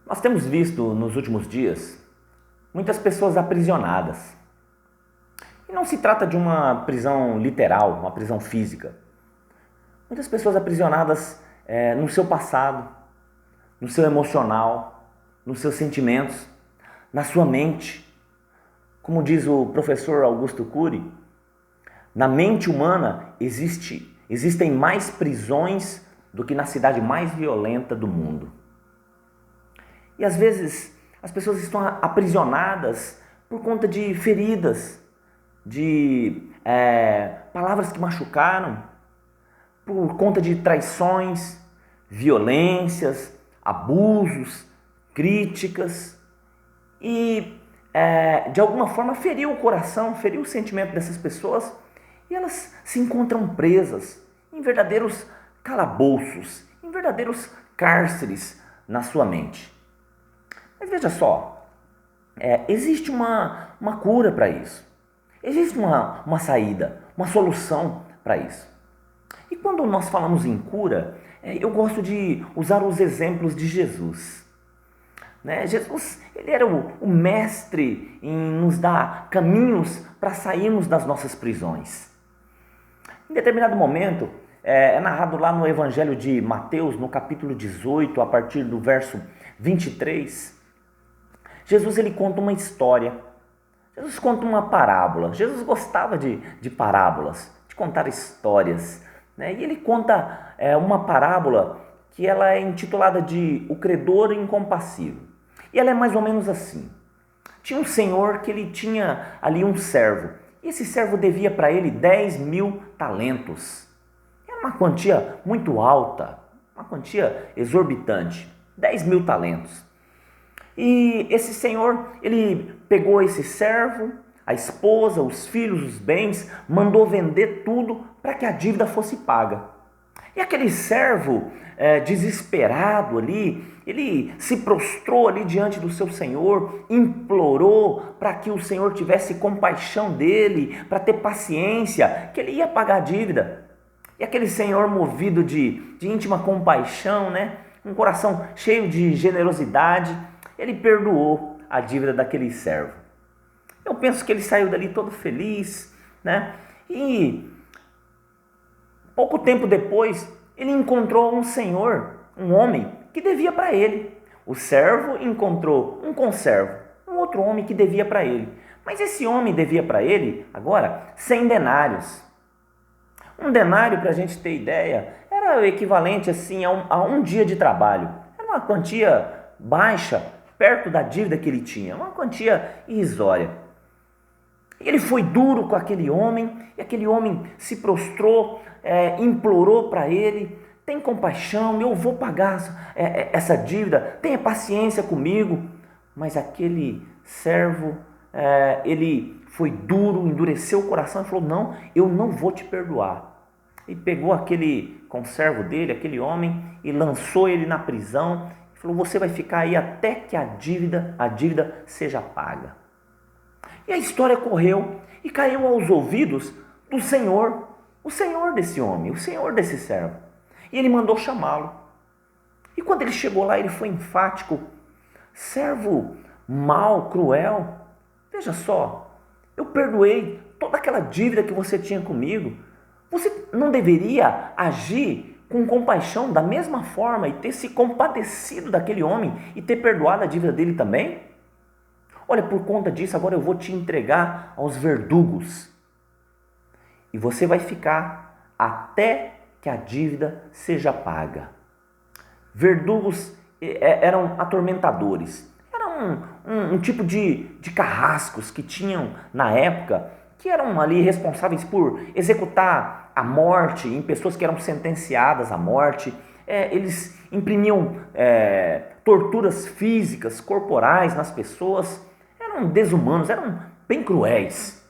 Nós temos visto nos últimos dias muitas pessoas aprisionadas. E não se trata de uma prisão literal, uma prisão física. Muitas pessoas aprisionadas no seu passado, no seu emocional, nos seus sentimentos, na sua mente. Como diz o professor Augusto Cury, na mente humana existem mais prisões do que na cidade mais violenta do mundo. E às vezes as pessoas estão aprisionadas por conta de feridas, de palavras que machucaram, por conta de traições, violências, abusos, críticas e de alguma forma feriu o coração, feriu o sentimento dessas pessoas e elas se encontram presas em verdadeiros calabouços, em verdadeiros cárceres na sua mente. Mas veja só, existe uma cura para isso, existe uma saída, uma solução para isso. E quando nós falamos em cura, eu gosto de usar os exemplos de Jesus. Jesus, ele era o mestre em nos dar caminhos para sairmos das nossas prisões. Em determinado momento, é narrado lá no Evangelho de Mateus, no capítulo 18, a partir do verso 23, Jesus ele conta uma história, Jesus conta uma parábola. Jesus gostava de parábolas, de contar histórias, E ele conta uma parábola que ela é intitulada de O Credor Incompassível. E ela é mais ou menos assim. Tinha um senhor que ele tinha ali um servo. E esse servo devia para ele 10.000 talentos. Era uma quantia muito alta, uma quantia exorbitante. 10.000 talentos. E esse senhor, ele pegou esse servo, a esposa, os filhos, os bens, mandou vender tudo para que a dívida fosse paga. E aquele servo, desesperado ali, ele se prostrou ali diante do seu senhor, implorou para que o senhor tivesse compaixão dele, para ter paciência, que ele ia pagar a dívida. E aquele senhor, movido de íntima compaixão, um coração cheio de generosidade, ele perdoou a dívida daquele servo. Eu penso que ele saiu dali todo feliz, E pouco tempo depois, ele encontrou um senhor, um homem, que devia para ele. O servo encontrou um conservo, um outro homem que devia para ele. Mas esse homem devia para ele, agora, 100 denários. Um denário, para a gente ter ideia, era o equivalente assim, a um dia de trabalho. Era uma quantia baixa, perto da dívida que ele tinha, uma quantia irrisória. Ele foi duro com aquele homem, e aquele homem se prostrou, implorou para ele: tem compaixão, eu vou pagar essa dívida, tenha paciência comigo. Mas aquele servo, ele foi duro, endureceu o coração e falou: não, eu não vou te perdoar. E pegou aquele conservo dele, aquele homem, e lançou ele na prisão. Falou: você vai ficar aí até que a dívida seja paga. E a história correu e caiu aos ouvidos do Senhor, o Senhor desse homem, o Senhor desse servo. E ele mandou chamá-lo. E quando ele chegou lá, ele foi enfático: servo mau, cruel, veja só, eu perdoei toda aquela dívida que você tinha comigo. Você não deveria agir com compaixão da mesma forma e ter se compadecido daquele homem e ter perdoado a dívida dele também? Olha, por conta disso, agora eu vou te entregar aos verdugos e você vai ficar até que a dívida seja paga. Verdugos eram atormentadores, eram um tipo de carrascos que tinham na época, que eram ali responsáveis por executar a morte em pessoas que eram sentenciadas à morte. Eles imprimiam torturas físicas, corporais nas pessoas, eram desumanos, eram bem cruéis.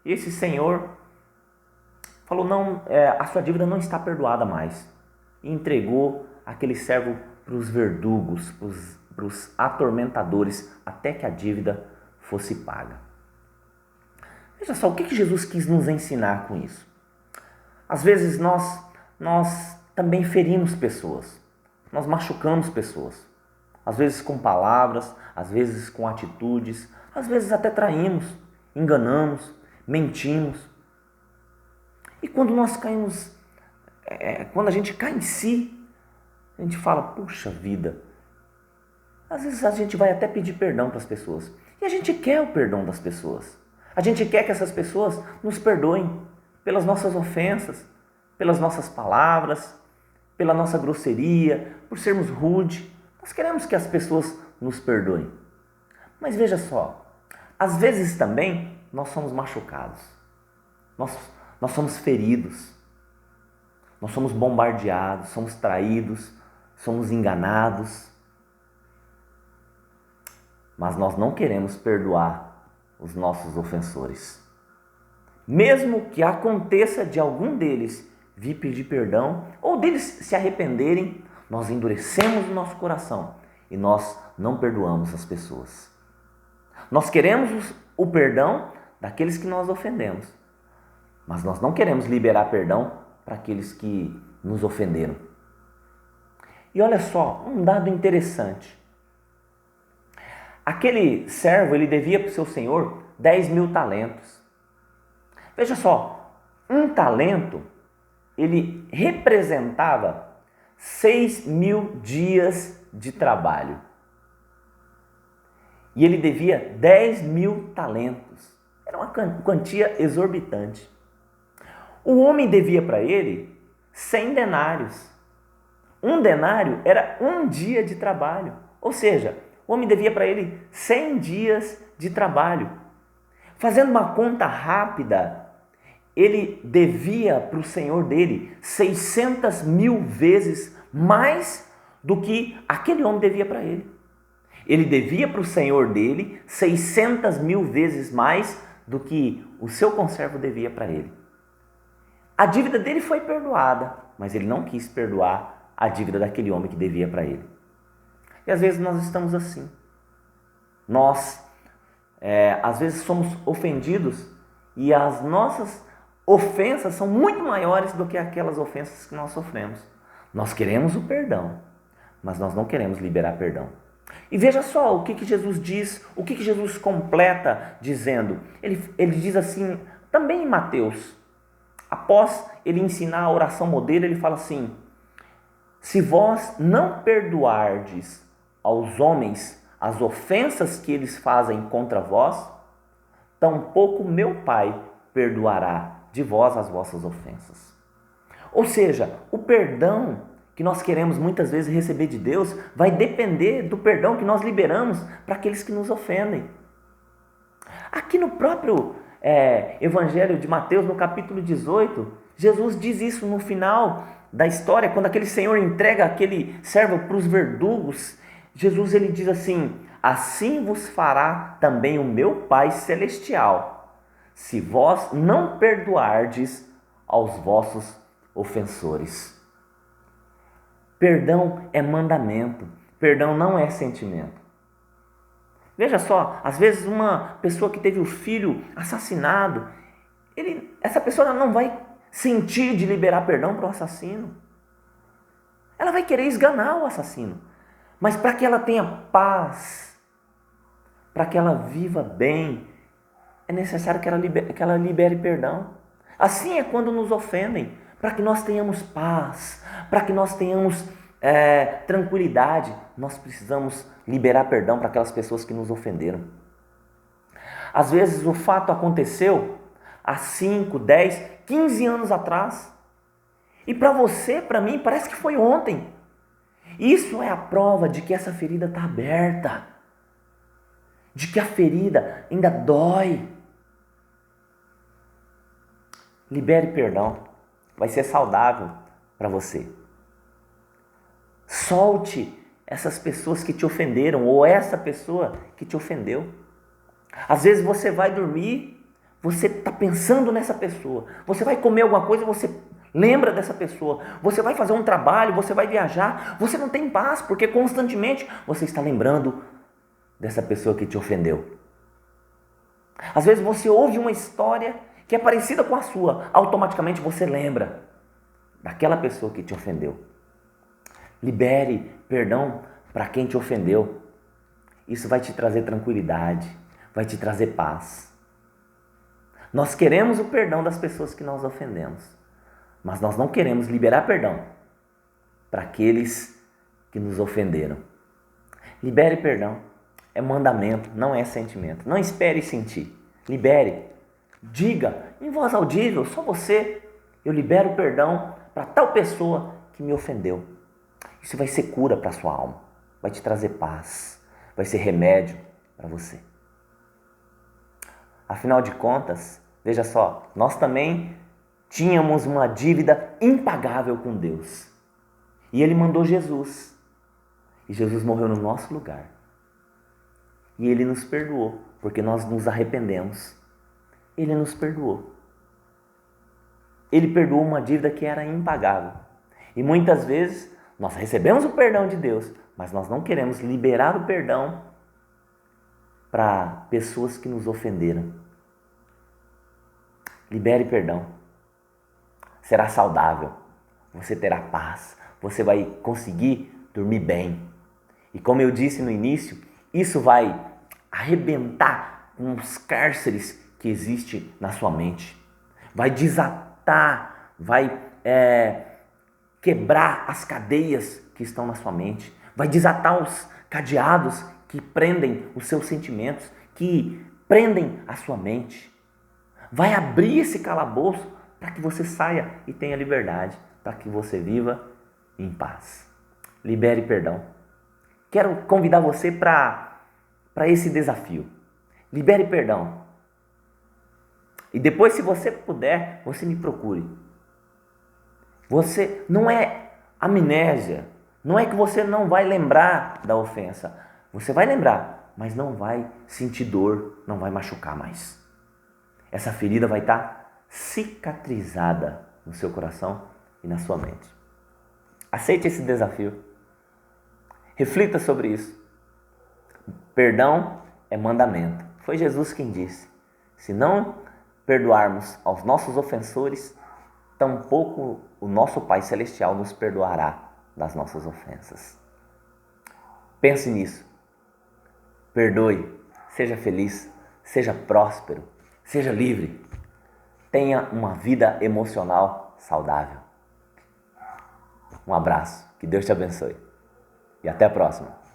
E esse senhor falou: não, a sua dívida não está perdoada mais. E entregou aquele servo para os verdugos, para os atormentadores, até que a dívida fosse paga. Veja só, o que Jesus quis nos ensinar com isso? Às vezes nós também ferimos pessoas, nós machucamos pessoas às vezes com palavras, às vezes com atitudes, às vezes até traímos, enganamos, mentimos. E quando nós caímos, quando a gente cai em si, a gente fala, puxa vida, às vezes a gente vai até pedir perdão para as pessoas. E a gente quer o perdão das pessoas. A gente quer que essas pessoas nos perdoem pelas nossas ofensas, pelas nossas palavras, pela nossa grosseria, por sermos rude. Nós queremos que as pessoas nos perdoem. Mas veja só, às vezes também nós somos machucados. Nós somos feridos. Nós somos bombardeados, somos traídos, somos enganados. Mas nós não queremos perdoar os nossos ofensores. Mesmo que aconteça de algum deles vir pedir perdão ou deles se arrependerem, nós endurecemos o nosso coração e nós não perdoamos as pessoas. Nós queremos o perdão daqueles que nós ofendemos, mas nós não queremos liberar perdão para aqueles que nos ofenderam. E olha só, um dado interessante. Aquele servo, ele devia para o seu senhor 10.000 talentos. Veja só, um talento, ele representava 6.000 dias de trabalho. E ele devia 10.000 talentos. Era uma quantia exorbitante. O homem devia para ele 100 denários. Um denário era um dia de trabalho. Ou seja, o homem devia para ele 100 dias de trabalho. Fazendo uma conta rápida, ele devia para o senhor dele 600.000 vezes mais do que aquele homem devia para ele. Ele devia para o senhor dele 600.000 vezes mais do que o seu conservo devia para ele. A dívida dele foi perdoada, mas ele não quis perdoar a dívida daquele homem que devia para ele. E às vezes nós estamos assim. Nós, às vezes, somos ofendidos e as nossas ofensas são muito maiores do que aquelas ofensas que nós sofremos. Nós queremos o perdão, mas nós não queremos liberar perdão. E veja só o que Jesus diz, o que Jesus completa dizendo. Ele diz assim, também em Mateus, após ele ensinar a oração modelo, ele fala assim: se vós não perdoardes aos homens as ofensas que eles fazem contra vós, tampouco meu Pai perdoará de vós as vossas ofensas. Ou seja, o perdão que nós queremos muitas vezes receber de Deus vai depender do perdão que nós liberamos para aqueles que nos ofendem. Aqui no próprio Evangelho de Mateus, no capítulo 18, Jesus diz isso no final da história, quando aquele senhor entrega aquele servo para os verdugos. Jesus ele diz assim: assim vos fará também o meu Pai Celestial, se vós não perdoardes aos vossos ofensores. Perdão é mandamento, perdão não é sentimento. Veja só, às vezes uma pessoa que teve o filho assassinado, essa pessoa não vai sentir de liberar perdão para o assassino. Ela vai querer esganar o assassino. Mas para que ela tenha paz, para que ela viva bem, é necessário que ela libere perdão. Assim é quando nos ofendem, para que nós tenhamos paz, para que nós tenhamos tranquilidade, nós precisamos liberar perdão para aquelas pessoas que nos ofenderam. Às vezes o fato aconteceu há 5, 10, 15 anos atrás. E para você, para mim, parece que foi ontem. Isso é a prova de que essa ferida está aberta. De que a ferida ainda dói. Libere perdão. Vai ser saudável para você. Solte essas pessoas que te ofenderam ou essa pessoa que te ofendeu. Às vezes você vai dormir, você está pensando nessa pessoa. Você vai comer alguma coisa, você lembra dessa pessoa. Você vai fazer um trabalho, você vai viajar, você não tem paz, porque constantemente você está lembrando dessa pessoa que te ofendeu. Às vezes você ouve uma história que é parecida com a sua, automaticamente você lembra daquela pessoa que te ofendeu. Libere perdão para quem te ofendeu. Isso vai te trazer tranquilidade, vai te trazer paz. Nós queremos o perdão das pessoas que nós ofendemos, mas nós não queremos liberar perdão para aqueles que nos ofenderam. Libere perdão. É mandamento, não é sentimento. Não espere sentir. Libere. Diga em voz audível, só você. Eu libero perdão para tal pessoa que me ofendeu. Isso vai ser cura para a sua alma. Vai te trazer paz. Vai ser remédio para você. Afinal de contas, veja só, nós também tínhamos uma dívida impagável com Deus. E Ele mandou Jesus. E Jesus morreu no nosso lugar. E Ele nos perdoou, porque nós nos arrependemos. Ele nos perdoou. Ele perdoou uma dívida que era impagável. E muitas vezes nós recebemos o perdão de Deus, mas nós não queremos liberar o perdão para pessoas que nos ofenderam. Libere perdão. Será saudável. Você terá paz. Você vai conseguir dormir bem. E como eu disse no início, isso vai arrebentar com os cárceres que existem na sua mente. Vai desatar, vai quebrar as cadeias que estão na sua mente. Vai desatar os cadeados que prendem os seus sentimentos, que prendem a sua mente. Vai abrir esse calabouço para que você saia e tenha liberdade, para que você viva em paz. Libere perdão. Quero convidar você para esse desafio. Libere perdão. E depois, se você puder, você me procure. Você não é amnésia. Não é que você não vai lembrar da ofensa. Você vai lembrar, mas não vai sentir dor, não vai machucar mais. Essa ferida vai estar cicatrizada no seu coração e na sua mente. Aceite esse desafio. Reflita sobre isso. Perdão é mandamento. Foi Jesus quem disse. Se não perdoarmos aos nossos ofensores, tampouco o nosso Pai Celestial nos perdoará das nossas ofensas. Pense nisso. Perdoe. Seja feliz. Seja próspero. Seja livre. Tenha uma vida emocional saudável. Um abraço. Que Deus te abençoe. E até a próxima.